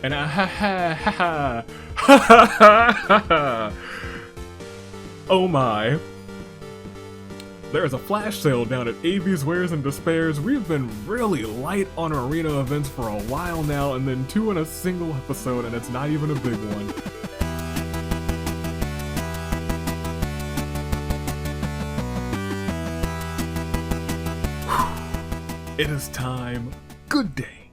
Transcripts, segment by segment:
And ha ha ha ha. Oh my. There's a flash sale down at AV's Wares and Despairs. We've been really light on arena events for a while now, and then 2 in a single episode, and it's not even a big one. It is time. Good day,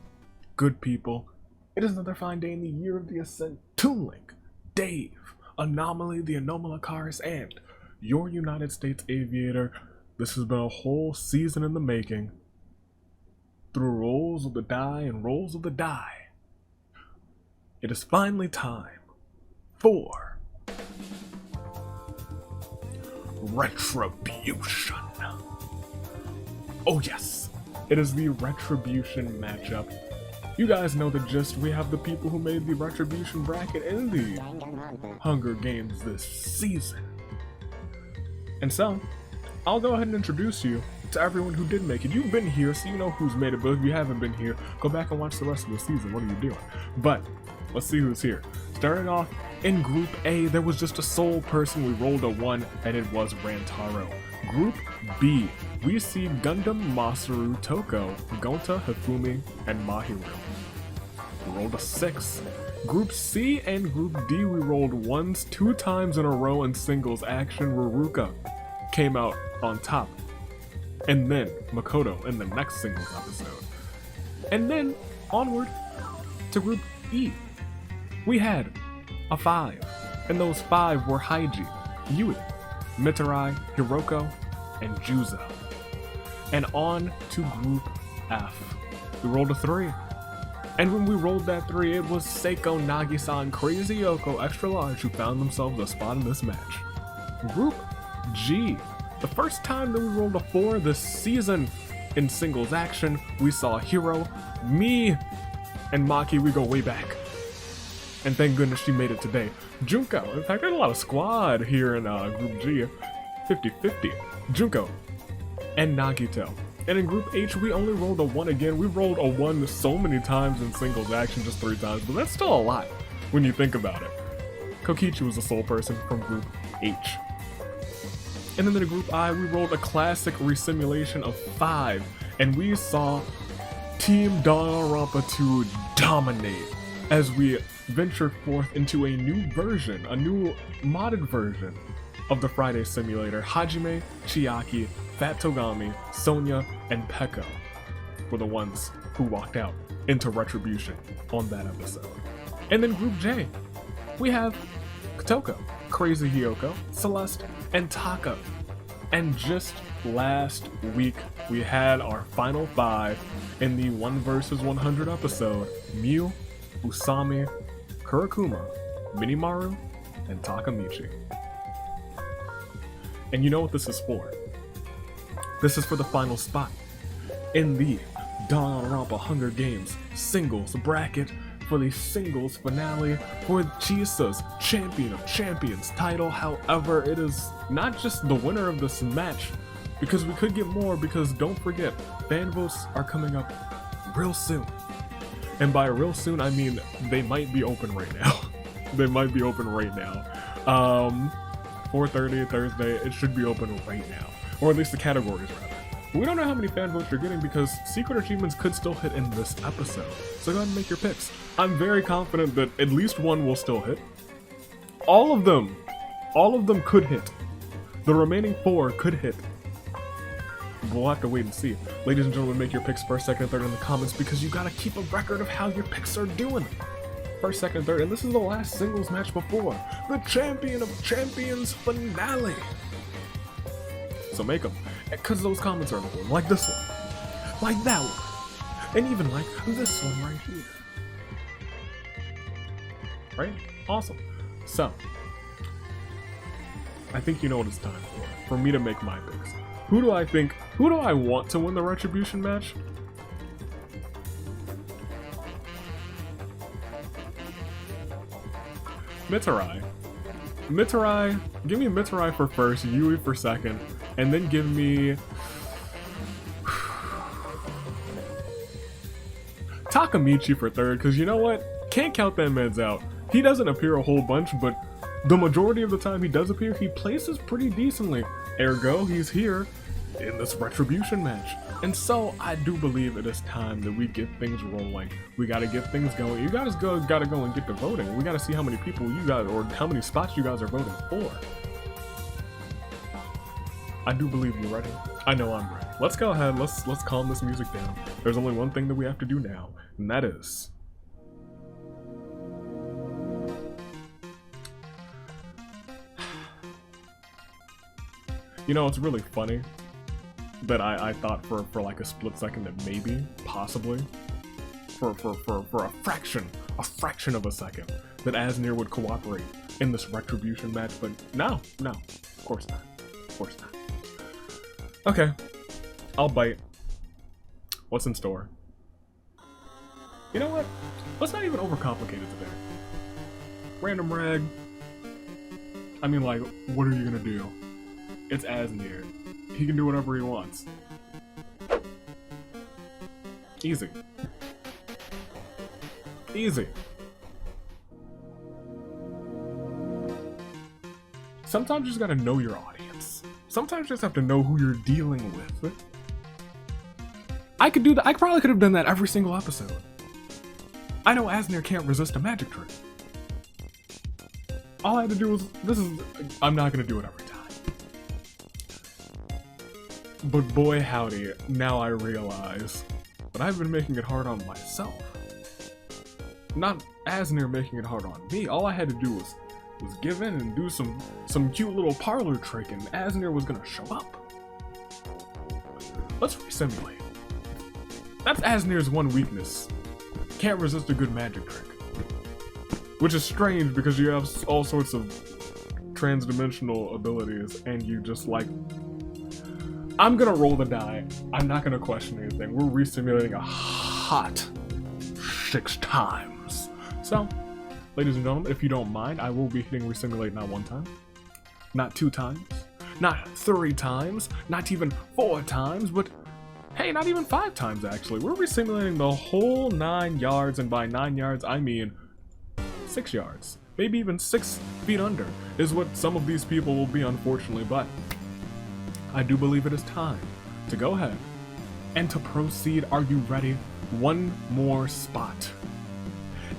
good people. It is another fine day in the year of the Ascent. Toon Link, Dave, Anomaly, the Anomalacars, and your United States Aviator. This has been a whole season in the making. Through rolls of the die and rolls of the die, it is finally time for Retribution. Oh yes, it is the Retribution matchup. You guys know the gist. We have the people who made the Retribution bracket in the Hunger Games this season. And so, I'll go ahead and introduce you to everyone who did make it. You've been here, so you know who's made it, but if you haven't been here, go back and watch the rest of the season. What are you doing? But, let's see who's here. Starting off, in Group A, there was just a sole person. We rolled a 1, and it was Rantaro. Group B, we see Gundam, Masaru, Toko, Gonta, Hifumi, and Mahiru. We rolled a 6. Group C and Group D, we rolled 1s 2 times in a row in singles action. Ruruka came out on top. And then Makoto in the next singles episode. And then onward to Group E. We had a 5. And those 5 were Haiji, Yui, Mitarai, Hiroko, and Juzo. And on to Group F. We rolled a 3. And when we rolled that 3, it was Seiko, Nagisa, and Crazy Yoko Extra Large who found themselves a spot in this match. Group G. The first time that we rolled a 4 this season in singles action, we saw Hiro, me, and Maki. We go way back. And thank goodness she made it today. Junko. In fact, there's a lot of squad here in Group G. 50-50. Junko and Nagito. And in Group H, we only rolled a 1 again. We rolled a 1 so many times in singles action, just 3 times, but that's still a lot when you think about it. Kokichi was the sole person from Group H. And then in Group I, we rolled a classic resimulation of 5, and we saw Team Danganronpa 2 dominate as we ventured forth into a new version, a new modded version of the Friday Simulator. Hajime, Chiaki, Fat Togami, Sonya, and Pekko were the ones who walked out into Retribution on that episode. And then Group J, we have Kotoko, Crazy Hiyoko, Celeste, and Taka. And just last week, we had our final 5 in the 1 vs 100 episode. Miu, Usami, Kurakuma, Minimaru, and Takamichi. And you know what this is for? This is for the final spot in the Danganronpa Hunger Games singles bracket for the singles finale for Chisa's Champion of Champions title. However, it is not just the winner of this match, because we could get more, because don't forget, fan votes are coming up real soon. And by real soon, I mean they might be open right now. They might be open right now. 4:30 Thursday, it should be open right now. Or at least the categories, rather. We don't know how many fan votes you're getting because secret achievements could still hit in this episode. So go ahead and make your picks. I'm very confident that at least 1 will still hit. All of them could hit. The remaining 4 could hit. We'll have to wait and see. Ladies and gentlemen, make your picks first, second, and third in the comments, because you gotta keep a record of how your picks are doing. First, second, third, and this is the last singles match before the Champion of Champions finale. So make them, because those comments are important, like this one, like that one, and even like this one right here. Right? Awesome. So, I think you know what it's time for me to make my picks. Who do I want to win the Retribution match? Mitarai. Give me Mitarai for first, Yui for second, and then give me Takamichi for third, because you know what? Can't count that man's out. He doesn't appear a whole bunch, but the majority of the time he does appear, he places pretty decently. Ergo, he's here in this Retribution match. And so, I do believe it is time that we get things rolling. We gotta get things going. You guys gotta go and get to voting. We gotta see how many people you guys, or how many spots you guys are voting for. I do believe you're ready. I know I'm ready. Let's go ahead, let's calm this music down. There's only one thing that we have to do now, and that is... You know, it's really funny that I thought for like a split second that maybe, possibly, for a fraction of a second, that Asnir would cooperate in this Retribution match, but no, of course not. Okay, I'll bite. What's in store? You know what? Let's not even overcomplicate it today. Random rag. I mean, like, what are you gonna do? It's Asnir. He can do whatever he wants. Easy. Easy. Sometimes you just gotta know your audience. Sometimes you just have to know who you're dealing with. I could do that. I probably could have done that every single episode. I know Asnir can't resist a magic trick. All I had to do was, I'm not gonna do it every time. But boy howdy, now I realize that I've been making it hard on myself. Not Asnir making it hard on me. All I had to do was give in and do some cute little parlor trick, and Asnir was gonna show up. Let's resimulate. That's Asnir's one weakness. Can't resist a good magic trick. Which is strange because you have all sorts of trans-dimensional abilities and you just like... I'm gonna roll the die. I'm not gonna question anything. We're resimulating a hot 6 times. So, ladies and gentlemen, if you don't mind, I will be hitting resimulate not 1 time, not 2 times, not 3 times, not even 4 times, but hey, not even 5 times actually. We're resimulating the whole 9 yards, and by 9 yards, I mean 6 yards. Maybe even 6 feet under is what some of these people will be, unfortunately, but I do believe it is time to go ahead and to proceed. Are you ready? 1 more spot.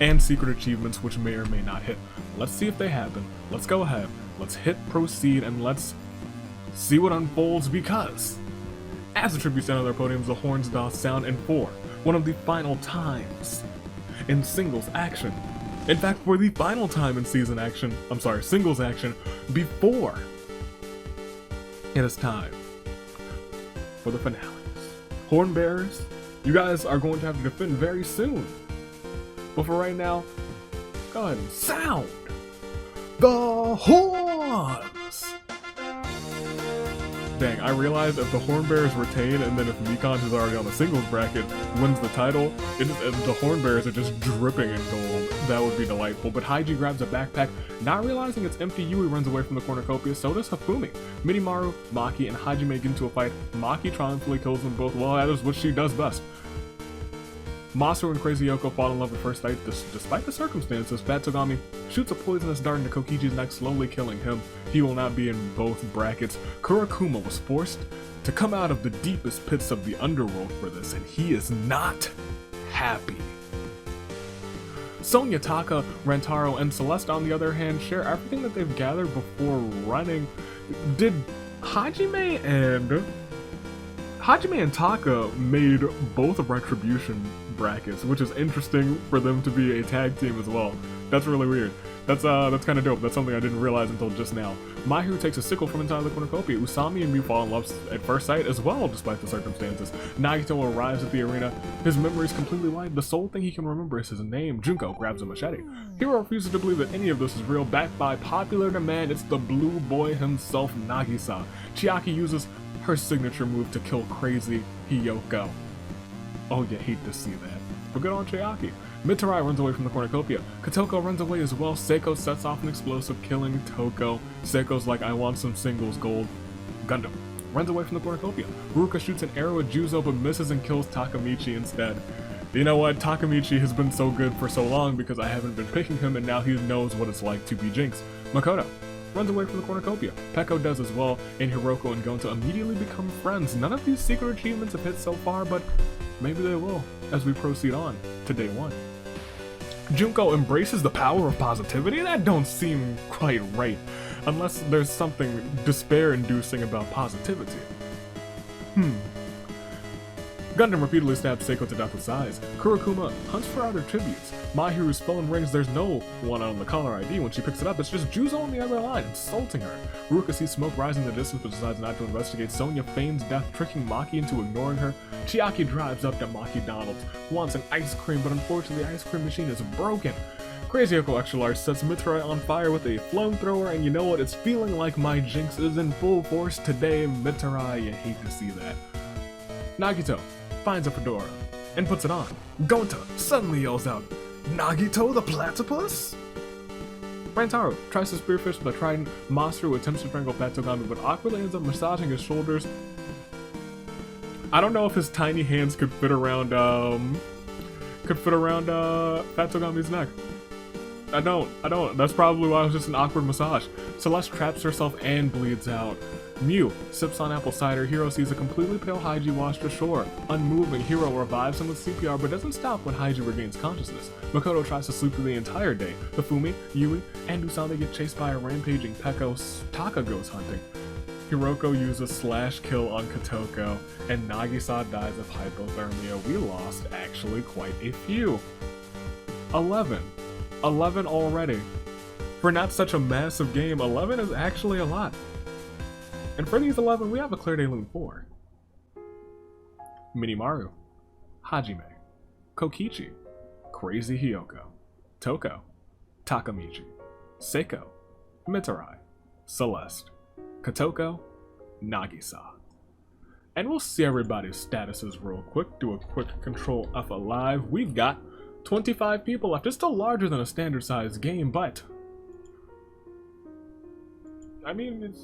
And secret achievements which may or may not hit. Let's see if they happen. Let's go ahead. Let's hit proceed and let's see what unfolds, because as the tribute sound of their podiums, the horns doth sound, and for one of the final times in singles action. In fact, for the final time in singles action, before it is time for the finales. Horn bearers, you guys are going to have to defend very soon. But for right now, go ahead and sound the horns! Dang, I realized if the horn bearers retain, and then if Mikon, who's already on the singles bracket, wins the title, the horn bearers are just dripping in gold. That would be delightful. But Haiji grabs a backpack, not realizing it's empty. Yui runs away from the cornucopia, so does Hifumi. Minimaru, Maki, and Hajime get into a fight. Maki triumphantly kills them both. Well, that is what she does best. Masaru and Crazy Yoko fall in love at first sight. Despite the circumstances, Fat Togami shoots a poisonous dart into Kokichi's neck, slowly killing him. He will not be in both brackets. Kurakuma was forced to come out of the deepest pits of the underworld for this, and he is not happy. Sonya, Taka, Rantaro, and Celeste, on the other hand, share everything that they've gathered before running. Did Hajime and Taka made both Retribution brackets, which is interesting for them to be a tag team as well. That's really weird. That's kind of dope. That's something I didn't realize until just now. Mahiru takes a sickle from inside the cornucopia. Usami and Miu fall in love at first sight as well, despite the circumstances. Nagito arrives at the arena. His memory is completely wiped. The sole thing he can remember is his name. Junko grabs a machete. Hiro refuses to believe that any of this is real. Backed by popular demand, it's the blue boy himself, Nagisa. Chiaki uses her signature move to kill Crazy Hiyoko. Oh, you hate to see that. But good on Chiaki. Mitarai runs away from the cornucopia. Kotoko runs away as well. Seiko sets off an explosive, killing Toko. Seiko's like, I want some singles gold. Gundam runs away from the cornucopia. Ruka shoots an arrow at Juzo but misses and kills Takamichi instead. You know what? Takamichi has been so good for so long because I haven't been picking him, and now he knows what it's like to be Jinx. Makoto runs away from the cornucopia. Peko does as well, and Hiroko and Gonta immediately become friends. None of these secret achievements have hit so far, but maybe they will as we proceed on to day 1. Junko embraces the power of positivity? That don't seem quite right, unless there's something despair-inducing about positivity. Gundam repeatedly stabs Seiko to death with sighs. Kurokuma hunts for other tributes. Mahiru's phone rings, there's no one on the caller ID. When she picks it up, it's just Juzo on the other line, insulting her. Ruka sees smoke rising in the distance but decides not to investigate. Sonya feigns death, tricking Maki into ignoring her. Chiaki drives up to Maki Donald's, wants an ice cream, but unfortunately the ice cream machine is broken. Crazy Oko Extra Large sets Mitsurai on fire with a flamethrower, and you know what? It's feeling like my Jinx is in full force today. Mitsurai, you hate to see that. Nagito finds a fedora and puts it on. Gonta suddenly yells out, "Nagito the platypus?" Rantaro tries to spearfish the trident. Masaru attempts to strangle Fatogami, but awkwardly ends up massaging his shoulders. I don't know if his tiny hands could fit around Fatogami's neck. I don't. That's probably why it was just an awkward massage. Celeste traps herself and bleeds out. Mew sips on apple cider. Hiro sees a completely pale Haiji washed ashore. Unmoving, Hiro revives him with CPR but doesn't stop when Haiji regains consciousness. Makoto tries to sleep through the entire day. Hifumi, Yui, and Usami get chased by a rampaging Peko. Taka goes hunting. Hiroko uses slash kill on Kotoko, and Nagisa dies of hypothermia. We lost actually quite a few. 11 already. For not such a massive game, 11 is actually a lot. And for these 11, we have a Clear Day Loom 4. Minimaru, Hajime, Kokichi, Crazy Hiyoko, Toko, Takamichi, Seiko, Mitsurai, Celeste, Kotoko, Nagisa. And we'll see everybody's statuses real quick. Do a quick Control F alive. We've got 25 people left. It's still larger than a standard sized game, but I mean,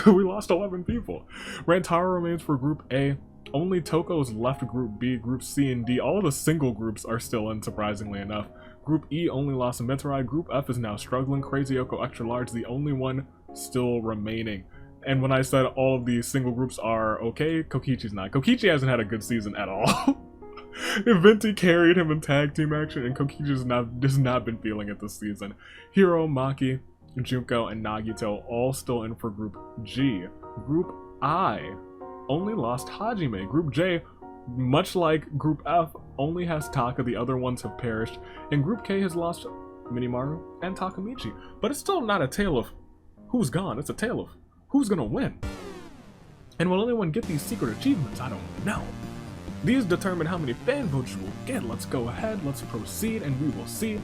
we lost 11 people. Rantaro remains for Group A. Only Toko's left Group B. Group C and D. All of the single groups are still in, surprisingly enough. Group E only lost Mitsurai. Group F is now struggling. Crazy Yoko Extra Large, the only one still remaining. And when I said all of these single groups are okay, Kokichi's not. Kokichi hasn't had a good season at all. Venti carried him in tag team action, and Kokichi has not been feeling it this season. Hiro, Maki, Junko, and Nagito all still in for Group G. Group I only lost Hajime. Group J, much like Group F, only has Taka. The other ones have perished. And Group K has lost Minimaru and Takamichi. But it's still not a tale of who's gone. It's a tale of who's gonna win. And will anyone get these secret achievements? I don't know. These determine how many fan votes you will get. Let's go ahead, let's proceed, and we will see.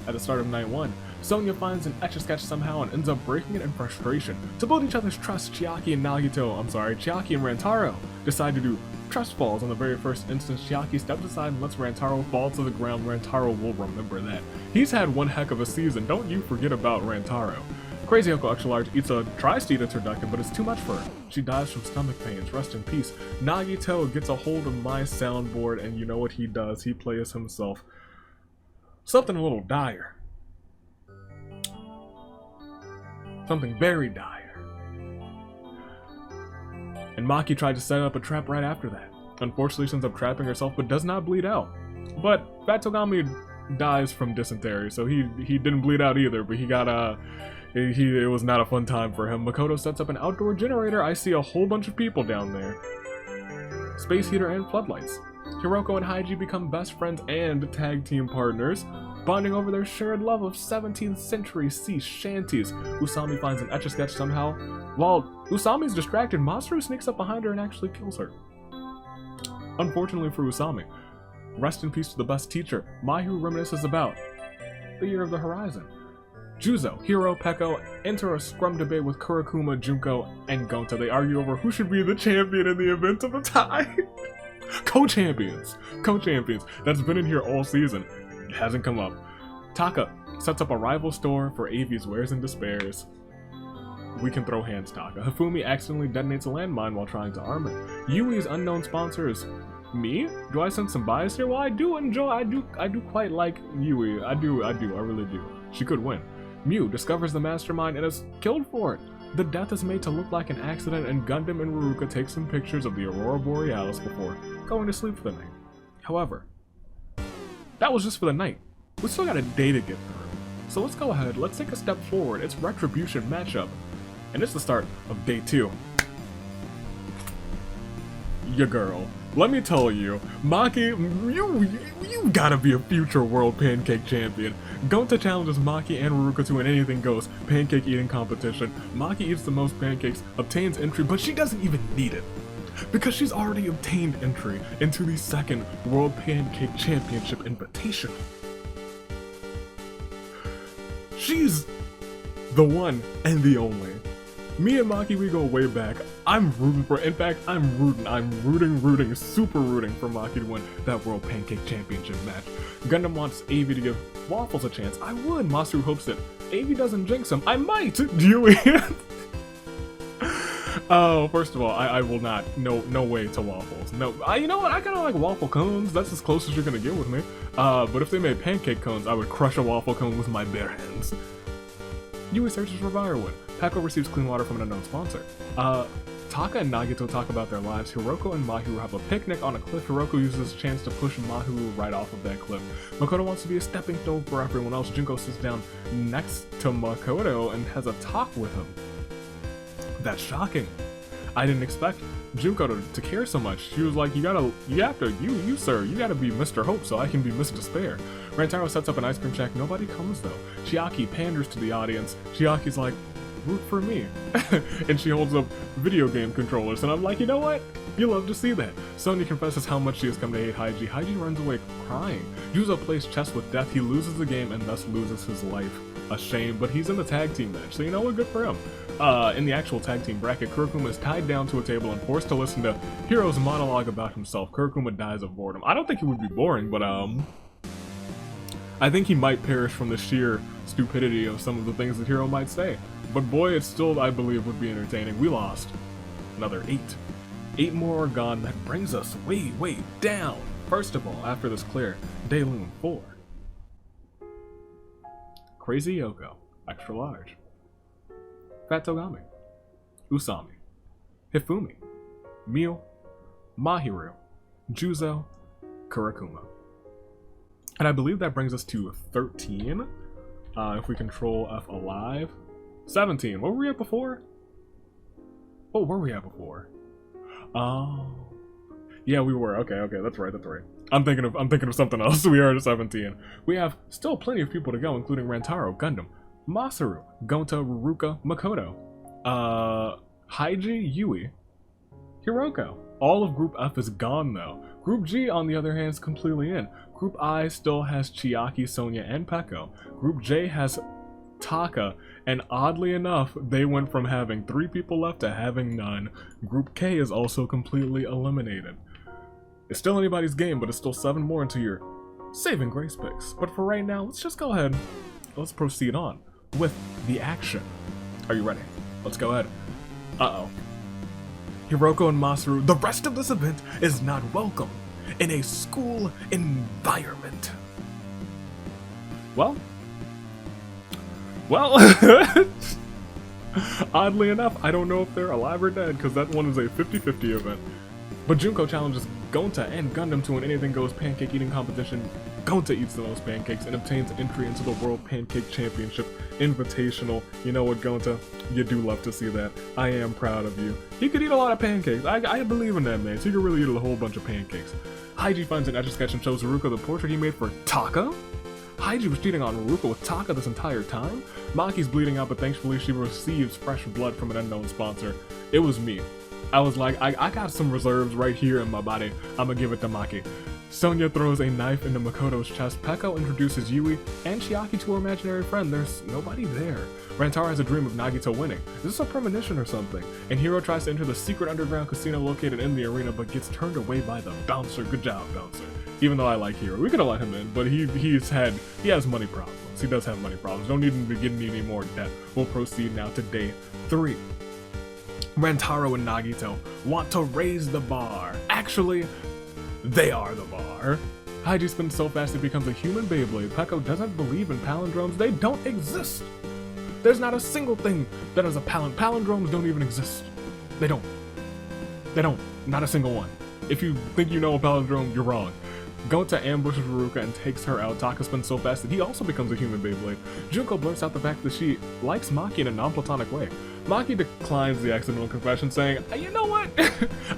At the start of night 1, Sonya finds an Etch-a-Sketch somehow and ends up breaking it in frustration. To build each other's trust, Chiaki and Rantaro decide to do trust falls. On the very first instance, Chiaki steps aside and lets Rantaro fall to the ground. Rantaro will remember that. He's had one heck of a season, don't you forget about Rantaro. Crazy Oko Extra Large tries to eat a turducken, but it's too much for her. She dies from stomach pains. Rest in peace. Nagito gets a hold of my soundboard, and you know what he does? He plays himself something a little dire. Something very dire. And Maki tried to set up a trap right after that. Unfortunately, she ends up trapping herself, but does not bleed out. But Fatogami dies from dysentery, so he didn't bleed out either, but he got it was not a fun time for him. Makoto sets up an outdoor generator. I see a whole bunch of people down there. Space heater and floodlights. Hiroko and Haiji become best friends and tag team partners, bonding over their shared love of 17th century sea shanties. Usami finds an Etch-a-Sketch somehow. While Usami's distracted, Masaru sneaks up behind her and actually kills her. Unfortunately for Usami. Rest in peace to the best teacher. Mahiru reminisces about the Year of the Horizon. Juzo, Hiro, Peko enter a scrum debate with Kurokuma, Junko, and Gonta. They argue over who should be the champion in the event of a tie. Co-champions. That's been in here all season. It hasn't come up. Taka sets up a rival store for Avi's wares and despairs. We can throw hands, Taka. Hifumi accidentally detonates a landmine while trying to arm it. Yui's unknown sponsor is Me? Do I sense some bias here? Well, I do quite like Yui. I really do. She could win. Mew discovers the mastermind and is killed for it. The death is made to look like an accident, and Gundam and Ruruka take some pictures of the Aurora Borealis before going to sleep for the night. However, that was just for the night. We still got a day to get through. So let's go ahead, let's take a step forward. It's Retribution matchup. And it's the start of day 2. Your girl. Let me tell you, Maki, you gotta be a future world pancake champion. Gonta challenges Maki and Ruruka to an anything goes pancake eating competition. Maki eats the most pancakes, obtains entry, but she doesn't even need it, because she's already obtained entry into the 2nd World Pancake Championship Invitational. She's the one and the only. Me and Maki, we go way back. I'm rooting for, in fact, I'm rooting, super rooting for Maki to win that World Pancake Championship match. Gundam wants Avi to give Waffles a chance. I would. Masaru hopes that Avi doesn't jinx him. I might. Yui. Oh, first of all, I will not. No way to Waffles. No, you know what? I kind of like waffle cones. That's as close as you're gonna get with me. But if they made pancake cones, I would crush a waffle cone with my bare hands. Yui searches for firewood. Peko receives clean water from an unknown sponsor. Taka and Nagito talk about their lives. Hiroko and Mahiru have a picnic on a cliff. Hiroko uses this chance to push Mahiru right off of that cliff. Makoto wants to be a stepping stone for everyone else. Junko sits down next to Makoto and has a talk with him. That's shocking. I didn't expect Junko to care so much. She was like, you sir, you gotta be Mr. Hope so I can be Mr. Despair. Rantaro sets up an ice cream shack. Nobody comes though. Chiaki panders to the audience. Chiaki's like, root for me. And she holds up video game controllers, and I'm like, you know what? You love to see that. Sonya confesses how much she has come to hate Haiji. Haiji runs away crying. Juzo plays chess with death. He loses the game and thus loses his life. A shame, but he's in the tag team match, so you know what? Good for him. In the actual tag team bracket, Kurokuma is tied down to a table and forced to listen to Hiro's monologue about himself. Kurokuma dies of boredom. I don't think it would be boring, but I think he might perish from the sheer stupidity of some of the things that Hiro might say. But boy, it still, I believe, would be entertaining. We lost another 8. 8 more are gone. That brings us way down. First of all, after this clear, Daeloon 4. Crazy Yoko, extra large. Fat Togami, Usami, Hifumi, Mew, Mahiru, Juzo, Kurokuma. And I believe that brings us to 13. If we control F alive. 17. What were we at before? What were we at before? Oh. Yeah, we were. Okay, that's right. I'm thinking of something else. We are at 17. We have still plenty of people to go, including Rantaro, Gundam, Masaru, Gonta, Ruruka, Makoto, Haiji, Yui, Hiroko. All of Group F is gone though. Group G, on the other hand, is completely in. Group I still has Chiaki, Sonya, and Peko. Group J has Taka, and oddly enough, they went from having 3 people left to having none. Group K is also completely eliminated. It's still anybody's game, but it's still 7 more until your saving grace picks. But for right now, let's just go ahead. Let's proceed on with the action. Are you ready? Let's go ahead. Uh-oh. Hiroko and Masaru, the rest of this event is not welcome in a school environment. Well, oddly enough, I don't know if they're alive or dead, because that one is a 50-50 event. But Junko challenges Gonta and Gundam to an anything goes pancake eating competition. Gonta eats the most pancakes and obtains entry into the World Pancake Championship Invitational. You know what, Gonta? You do love to see that. I am proud of you. He could eat a lot of pancakes. I believe in that man. So he could really eat a whole bunch of pancakes. Haiji finds an Etch-a-Sketch and shows Ruruka the portrait he made for Taka. Haiji was cheating on Ruruka with Taka this entire time. Maki's bleeding out, but thankfully she receives fresh blood from an unknown sponsor. It was me. I was like, I got some reserves right here in my body. I'ma give it to Maki. Sonya throws a knife into Makoto's chest. Peko introduces Yui and Chiaki to her imaginary friend. There's nobody there. Rantaro has a dream of Nagito winning. Is this a premonition or something? And Hiro tries to enter the secret underground casino located in the arena, but gets turned away by the bouncer. Good job, bouncer. Even though I like Hiro, we could have let him in, but he has money problems. He does have money problems. Don't need him to get any more debt. We'll proceed now to day 3. Rantaro and Nagito want to raise the bar. Actually, They are the bar. Haiji spins so fast it becomes a human Beyblade. Peko doesn't believe in palindromes. They don't exist. There's not a single thing that is a palindromes don't even exist. They don't. They don't. Not a single one. If you think you know a palindrome, you're wrong. Gonta ambushes Ruruka and takes her out. Taka spins so fast that he also becomes a human Beyblade. Junko blurts out the fact that she likes Maki in a non-platonic way. Maki declines the accidental confession, saying, you know what?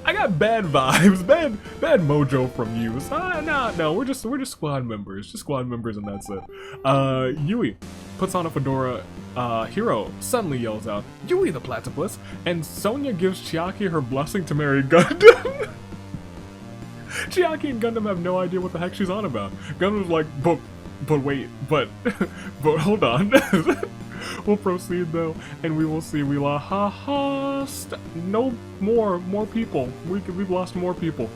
I got bad vibes, bad mojo from you. So, no, we're just squad members. Just squad members and that's it. Yui puts on a fedora. Hiro suddenly yells out, Yui the platypus, and Sonya gives Chiaki her blessing to marry Gundam. Chiaki and Gundam have no idea what the heck she's on about. Gundam's like, but wait, but hold on. We'll proceed though, and we will see. We lost no more people. We've lost more people.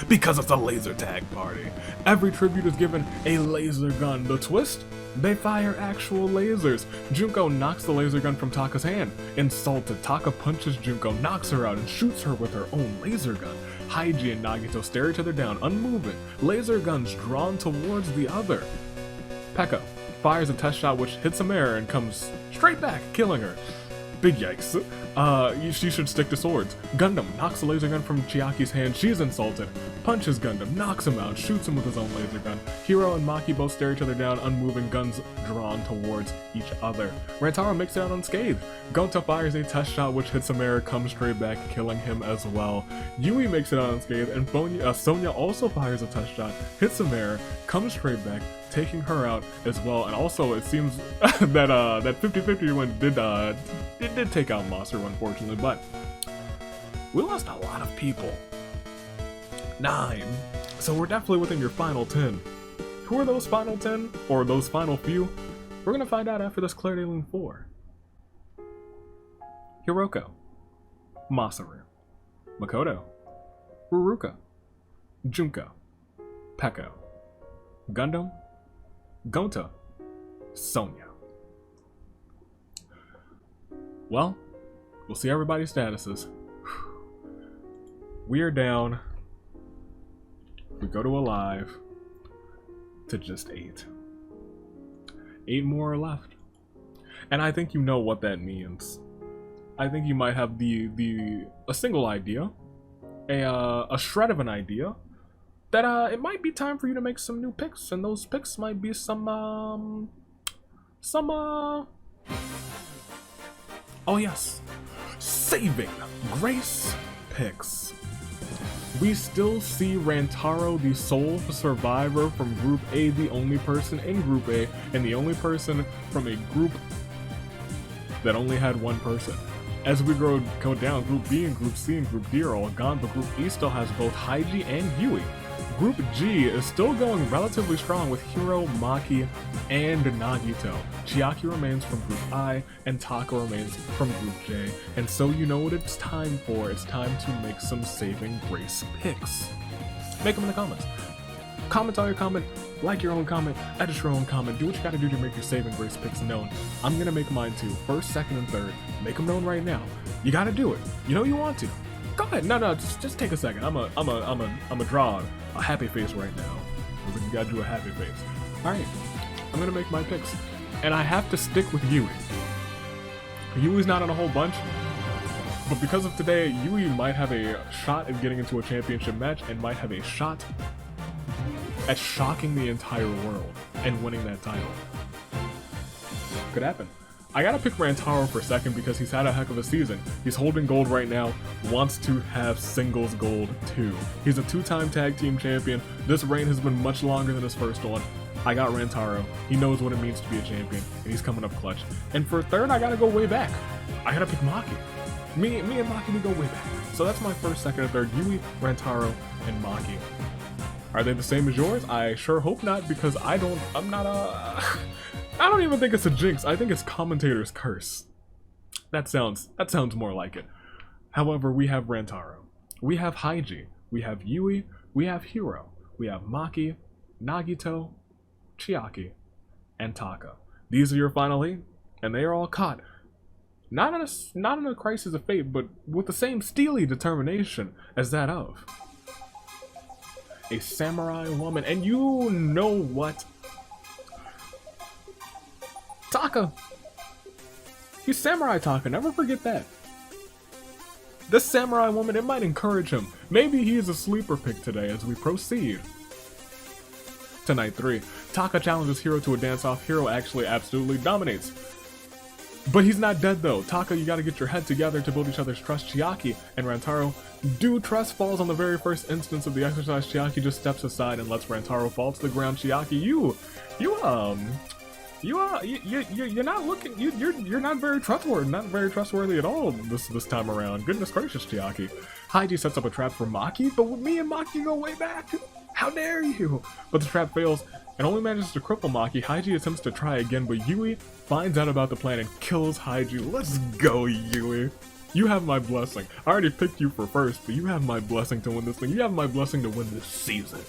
Because it's a laser tag party. Every tribute is given a laser gun. The twist? They fire actual lasers. Junko knocks the laser gun from Taka's hand. Insulted, Taka punches Junko, knocks her out, and shoots her with her own laser gun. Haiji and Nagito stare each other down, unmoving. Laser guns drawn towards the other. Peko fires a test shot which hits a mirror and comes straight back, killing her. Big yikes. She should stick to swords. Gundam knocks the laser gun from Chiaki's hand. She's insulted. Punches Gundam, knocks him out, shoots him with his own laser gun. Hiro and Maki both stare each other down, unmoving, guns drawn towards each other. Rantaro makes it out unscathed. Gonta fires a test shot which hits a mirror, comes straight back, killing him as well. Yui makes it out unscathed, and Sonya also fires a test shot, hits a mirror, comes straight back, taking her out as well. And also it seems that that 50-50 one did take out Monster, unfortunately, but we lost a lot of people. 9. So we're definitely within your final 10. Who are those final 10? Or those final few? We're gonna find out after this Claire de Lune 4. Hiroko, Masaru, Makoto, Ruruka, Junko, Peko, Gundam, Gonta, Sonya. Well, we'll see everybody's statuses. We are down, we go to alive, to just 8. 8 more are left. And I think you know what that means. I think you might have a single idea, a shred of an idea, that it might be time for you to make some new picks, and those picks might be some oh yes, saving grace picks. We still see Rantaro, the sole survivor from Group A, the only person in Group A, and the only person from a group that only had one person. As we go down, Group B and Group C and Group D are all gone, but Group E still has both Haiji and Yui. Group G is still going relatively strong with Hiro, Maki, and Nagito. Chiaki remains from Group I, and Taka remains from Group J. And so you know what it's time for. It's time to make some saving grace picks. Make them in the comments. Comment on your comment, like your own comment, edit your own comment, do what you gotta do to make your saving grace picks known. I'm gonna make mine too, first, second, and third. Make them known right now. You gotta do it. You know you want to. Go ahead. No, just take a second. I'm a draw a happy face right now. You gotta do a happy face. Alright, I'm gonna make my picks. And I have to stick with Yui. Yui's not in a whole bunch, but because of today, Yui might have a shot at getting into a championship match and might have a shot at shocking the entire world and winning that title. Could happen. I gotta pick Rantaro for a second because he's had a heck of a season. He's holding gold right now, wants to have singles gold too. He's a 2-time tag team champion. This reign has been much longer than his first one. I got Rantaro. He knows what it means to be a champion, and he's coming up clutch. And for third, I gotta go way back. I gotta pick Maki. Me and Maki, we go way back. So that's my first, second, and third. Yui, Rantaro, and Maki. Are they the same as yours? I sure hope not, because I don't even think it's a jinx. I think it's commentator's curse. That sounds more like it. However, we have Rantaro, we have Haiji, we have Yui, we have Hiro, we have Maki, Nagito, Chiaki, and Taka. These are your final 8, and they are all caught. Not in a crisis of fate, but with the same steely determination as that of a samurai woman. And you know what? Taka! He's Samurai Taka, never forget that. This samurai woman, it might encourage him. Maybe he is a sleeper pick today as we proceed to night 3. Taka challenges Hiro to a dance-off. Hiro actually absolutely dominates. But he's not dead though. Taka, you gotta get your head together to build each other's trust. Chiaki and Rantaro do trust falls on the very first instance of the exercise. Chiaki just steps aside and lets Rantaro fall to the ground. Chiaki, you're not looking. You're not very trustworthy. Not very trustworthy at all this time around. Goodness gracious, Chiaki. Haiji sets up a trap for Maki, but me and Maki go way back. How dare you? But the trap fails and only manages to cripple Maki. Haiji attempts to try again, but Yui finds out about the plan and kills Haiji. Let's go, Yui. You have my blessing. I already picked you for first, but you have my blessing to win this thing. You have my blessing to win this season.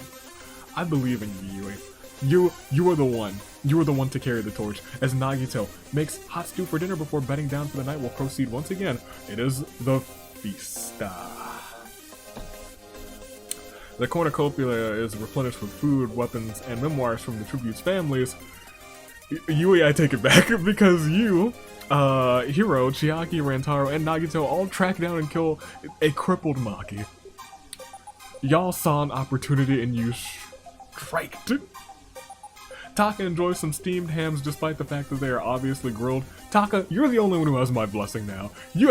I believe in you, Yui. You are the one. You are the one to carry the torch. As Nagito makes hot stew for dinner before bedding down for the night, we'll proceed once again. It is the Fiesta. The cornucopia is replenished with food, weapons, and memoirs from the tribute's families. Yui, I take it back, because you, Hiro, Chiaki, Rantaro, and Nagito all track down and kill a crippled Maki. Y'all saw an opportunity and you striked. Taka enjoys some steamed hams despite the fact that they are obviously grilled. Taka, you're the only one who has my blessing now. You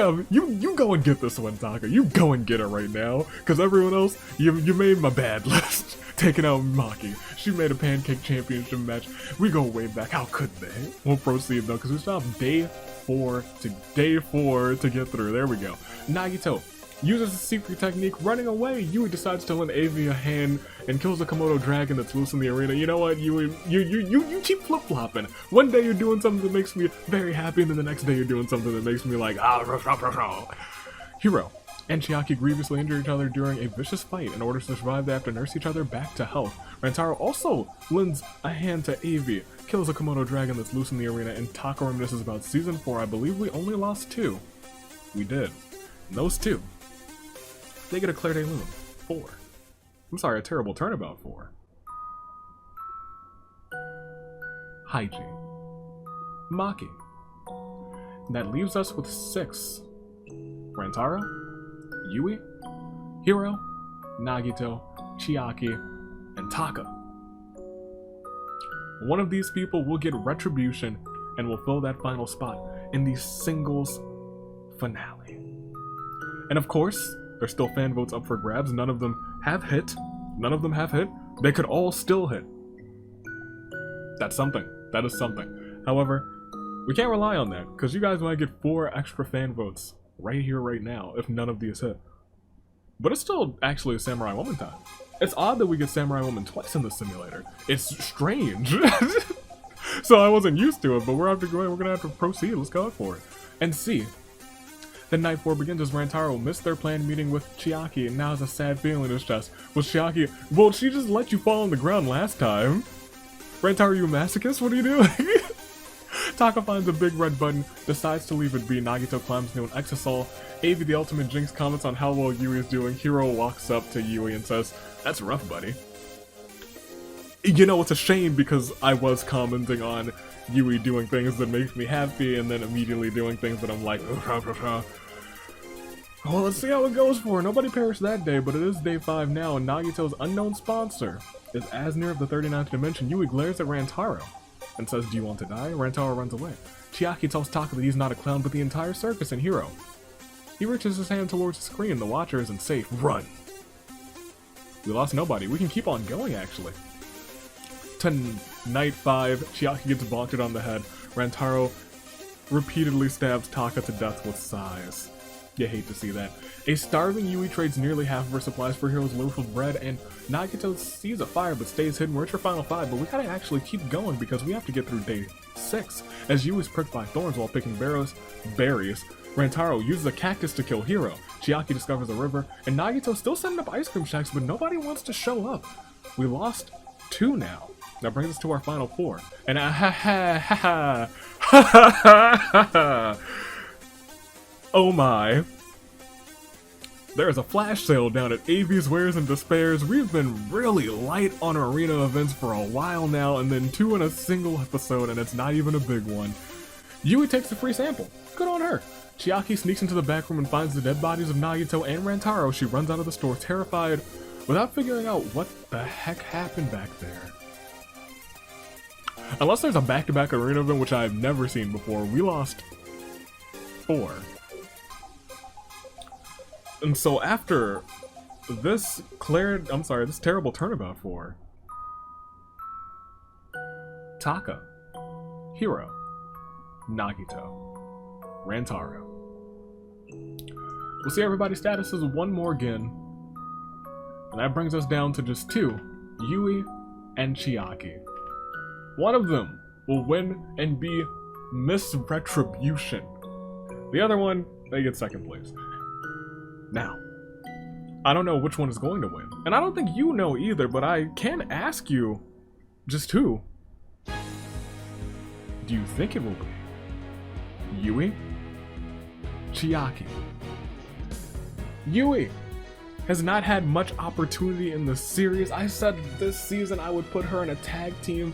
go and get this one, Taka. You go and get it right now. Cause everyone else, you made my bad list. Taking out Maki. She made a pancake championship match. We go way back. How could they? We'll proceed though, cause we still have day 4 to get through. There we go. Nagito uses a secret technique, running away. Yui decides to lend Avi a hand and kills the Komodo dragon that's loose in the arena. You know what, Yui? You keep flip-flopping. One day you're doing something that makes me very happy, and then the next day you're doing something that makes me like, Hiro and Chiaki grievously injure each other during a vicious fight. In order to survive, they have to nurse each other back to health. Rantaro also lends a hand to Avi, kills a Komodo dragon that's loose in the arena, and Taka reminisces about Season 4. I believe we only lost 2. We did. And those 2. They get a Claire de Lune. 4. I'm sorry, a terrible turnabout 4. Haiji. Maki. And that leaves us with 6. Rantaro, Yui, Hiro, Nagito, Chiaki, and Taka. One of these people will get Retribution and will fill that final spot in the singles finale. And of course, there's still fan votes up for grabs. None of them have hit. They could all still hit. That's something. That is something. However, we can't rely on that, because you guys might get 4 extra fan votes right here, right now, if none of these hit. But it's still actually a Samurai Woman time. It's odd that we get Samurai Woman twice in the simulator. It's strange. So I wasn't used to it, but we're gonna have to proceed. Let's go for it. And see. Then night 4 begins as Rantaro missed their planned meeting with Chiaki and now has a sad feeling in his chest. Was Chiaki, well, she just let you fall on the ground last time. Rantaro, are you a masochist? What are you doing? Taka finds a big red button, decides to leave it be. Nagito climbs into an Exasol. Avi the Ultimate Jinx comments on how well Yui is doing. Hiro walks up to Yui and says, "That's rough, buddy." You know, it's a shame because I was commenting on Yui doing things that make me happy and then immediately doing things that I'm like, well, let's see how it goes for her. Nobody perished that day, but it is day 5 now, and Nagito's unknown sponsor is Asnir of the 39th dimension. Yui glares at Rantaro and says, "Do you want to die?" Rantaro runs away. Chiaki tells Taka that he's not a clown, but the entire circus and Hiro. He reaches his hand towards the screen. The watcher isn't safe. Run! We lost nobody. We can keep on going, actually. To night 5, Chiaki gets bonkered on the head. Rantaro repeatedly stabs Taka to death with sighs. You hate to see that. A starving Yui trades nearly half of her supplies for Hiro's loaf of bread, and Nagito sees a fire but stays hidden. We're at your final 5, but we gotta actually keep going because we have to get through day 6. As Yui is pricked by thorns while picking berries, Rantaro uses a cactus to kill Hiro. Chiaki discovers a river, and Nagito's still setting up ice cream shacks, but nobody wants to show up. We lost 2 now. That brings us to our final 4. And oh my. There is a flash sale down at AV's Wares and Despairs. We've been really light on arena events for a while now, and then 2 in a single episode, and it's not even a big one. Yui takes a free sample. Good on her. Chiaki sneaks into the back room and finds the dead bodies of Nagito and Rantaro. She runs out of the store terrified, without figuring out what the heck happened back there. Unless there's a back-to-back arena event, which I've never seen before, we lost 4. And so after this this terrible turnabout for Taka, Hiro, Nagito, Rantaro. We'll see everybody's statuses one more again. And that brings us down to just 2, Yui and Chiaki. One of them will win and be Miss Retribution. The other one, they get second place. Now, I don't know which one is going to win. And I don't think you know either, but I can ask you just who do you think it will be? Yui? Chiaki? Yui has not had much opportunity in the series. I said this season I would put her in a tag team,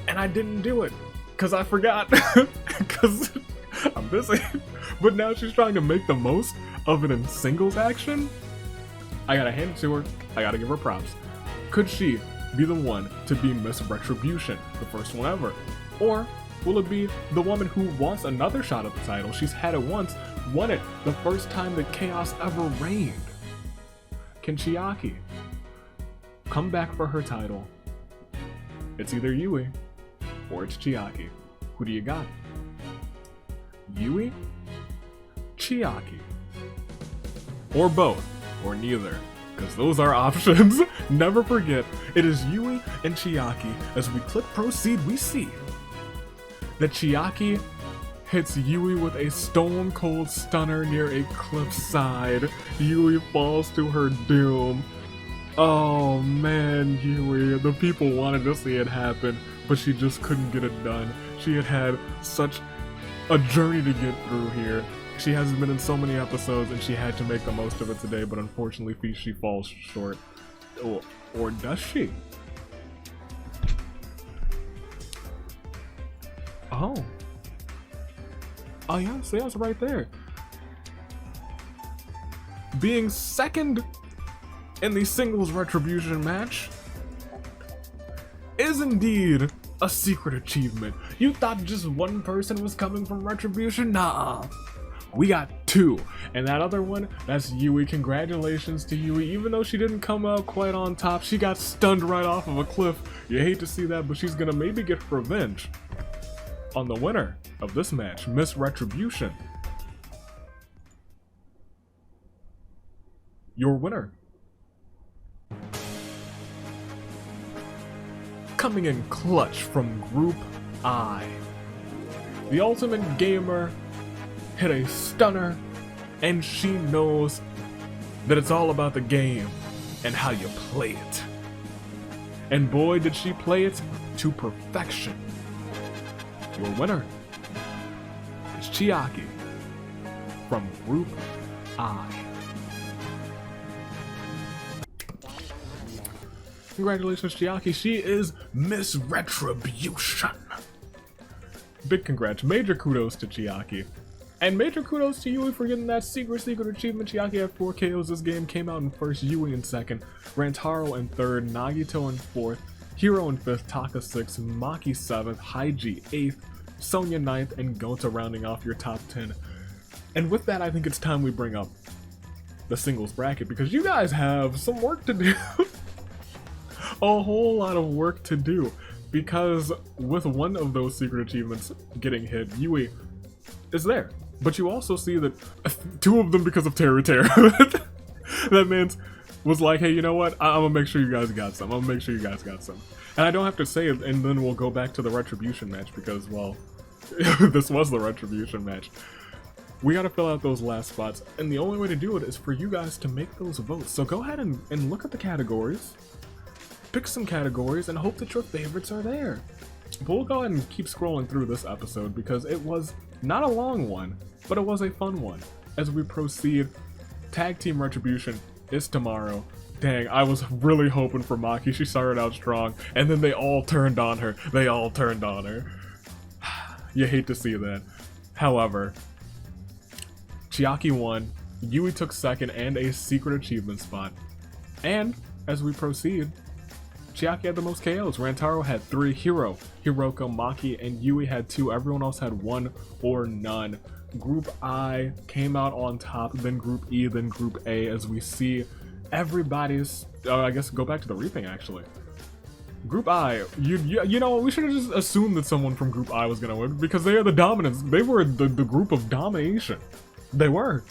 and I didn't do it because I forgot because I'm busy. But now she's trying to make the most of it in singles action. I gotta hand it to her. I gotta give her props. Could she be the one to be Miss Retribution, the first one ever? Or will it be the woman who wants another shot at the title? She's had it once, won it the first time that Chaos ever reigned. Can Chiaki come back for her title? It's either Yui or it's Chiaki. Who do you got? Yui? Chiaki? Or both, or neither, because those are options. Never forget, it is Yui and Chiaki. As we click proceed, we see that Chiaki hits Yui with a stone cold stunner near a cliffside. Yui falls to her doom. Oh man, Yui, the people wanted to see it happen, but she just couldn't get it done. She had had such a journey to get through here. She hasn't been in so many episodes and she had to make the most of it today, but unfortunately she falls short. Or does she? Oh yeah, so that's right there. Being second in the singles Retribution match is indeed a secret achievement. You thought just one person was coming from Retribution? Nah. We got 2, and that other one, that's Yui. Congratulations to Yui. Even though she didn't come out quite on top, she got stunned right off of a cliff. You hate to see that, but she's gonna maybe get revenge on the winner of this match, Miss Retribution. Your winner. Coming in clutch from Group I. The Ultimate Gamer hit a stunner, and she knows that it's all about the game and how you play it. And boy, did she play it to perfection. Your winner is Chiaki from Group I. Congratulations, Chiaki. She is Miss Retribution. Big congrats. Major kudos to Chiaki. And major kudos to Yui for getting that secret achievement. Chiaki had 4 KOs this game, came out in first, Yui in second, Rantaro in third, Nagito in fourth, Hiro in fifth, Taka 6th, Maki 7th, Haiji 8th, Sonya 9th, and Gota rounding off your top 10. And with that, I think it's time we bring up the singles bracket, because you guys have some work to do. A whole lot of work to do, because with one of those secret achievements getting hit, Yui is there. But you also see that 2 of them because of Terra. That man was like, hey, you know what? I'm gonna make sure you guys got some. And I don't have to say it, and then we'll go back to the Retribution match because, well, this was the Retribution match. We gotta fill out those last spots, and the only way to do it is for you guys to make those votes. So go ahead and look at the categories, pick some categories, and hope that your favorites are there. But we'll go ahead and keep scrolling through this episode because it was not a long one, but it was a fun one as we proceed Tag Team Retribution is tomorrow. Dang, I was really hoping for Maki. She started out strong, and then they all turned on her. You hate to see that. However, Chiaki won, Yui took second and a secret achievement spot. And, as we proceed, Chiaki had the most KOs. Rantaro had 3, Hiro, Hiroko, Maki, and Yui had 2. Everyone else had 1 or none. Group I came out on top, then Group E, then Group A, as we see everybody's, I guess go back to the reaping actually. Group I, you know, we should have just assumed that someone from Group I was gonna win because they are the dominants. They were the group of domination. They were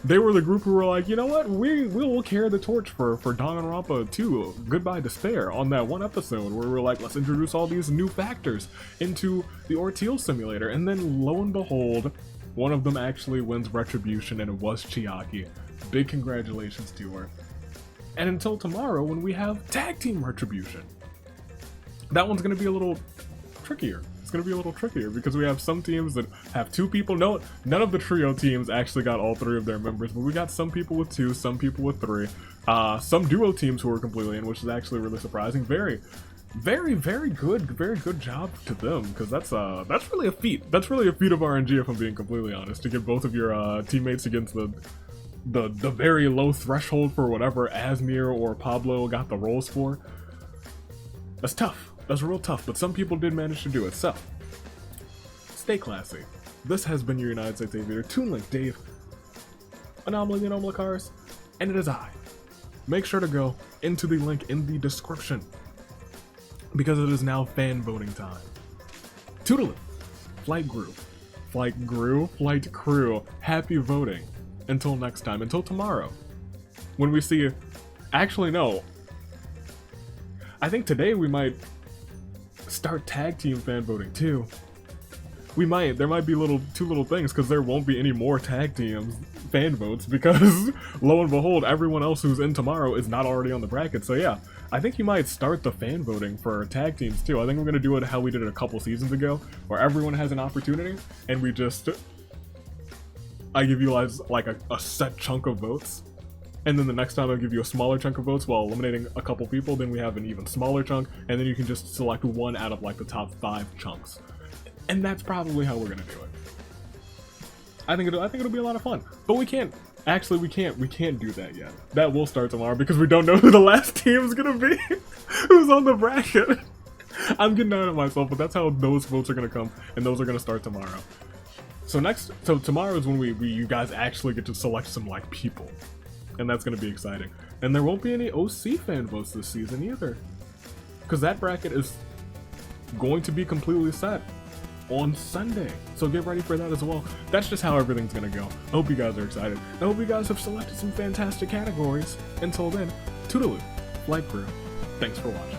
the group who were like, you know what, we will carry the torch for Danganronpa 2, Goodbye Despair, on that one episode where we were like, let's introduce all these new factors into the Ordeal Simulator. And then lo and behold, one of them actually wins Retribution, and it was Chiaki. Big congratulations to her. And until tomorrow when we have Tag Team Retribution. That one's going to be a little trickier. It's going to be a little trickier because we have some teams that have 2 people. No, none of the trio teams actually got all 3 of their members, but we got some people with 2, some people with 3. Some duo teams who were completely in, which is actually really surprising. Very good job to them, because that's really a feat. That's really a feat of RNG, if I'm being completely honest, to get both of your teammates against the very low threshold for whatever Asmir or Pablo got the roles for. That's tough. That's real tough, but some people did manage to do it. So, stay classy. This has been your United States Aviator, Toon Link Dave, Anomaly Anomalacars, and it is I. Make sure to go into the link in the description, because it is now fan voting time. Toodaloo, Flight Crew, happy voting. Until next time, until tomorrow, when we see you. Actually, no. I think today we might start tag team fan voting too. We might. There might be two little things, because there won't be any more tag teams fan votes, because lo and behold, everyone else who's in tomorrow is not already on the bracket. So yeah, I think you might start the fan voting for tag teams too. I think we're gonna do it how we did it a couple seasons ago, where everyone has an opportunity, and we just, I give you guys like a set chunk of votes, and then the next time I'll give you a smaller chunk of votes while eliminating a couple people. Then we have an even smaller chunk, and then you can just select one out of like the top 5 chunks. And that's probably how we're gonna do it. I think it'll be a lot of fun. But we can't do that yet. That will start tomorrow, because we don't know who the last team's gonna be. Who's on the bracket. I'm getting out of myself, but that's how those votes are gonna come, and those are gonna start tomorrow. So tomorrow is when you guys actually get to select some like people. And that's gonna be exciting. And there won't be any OC fan votes this season either, because that bracket is going to be completely set on Sunday. So get ready for that as well. That's just how everything's gonna go. I hope you guys are excited. I hope you guys have selected some fantastic categories. Until then, toodaloo, Flight Crew. Thanks for watching.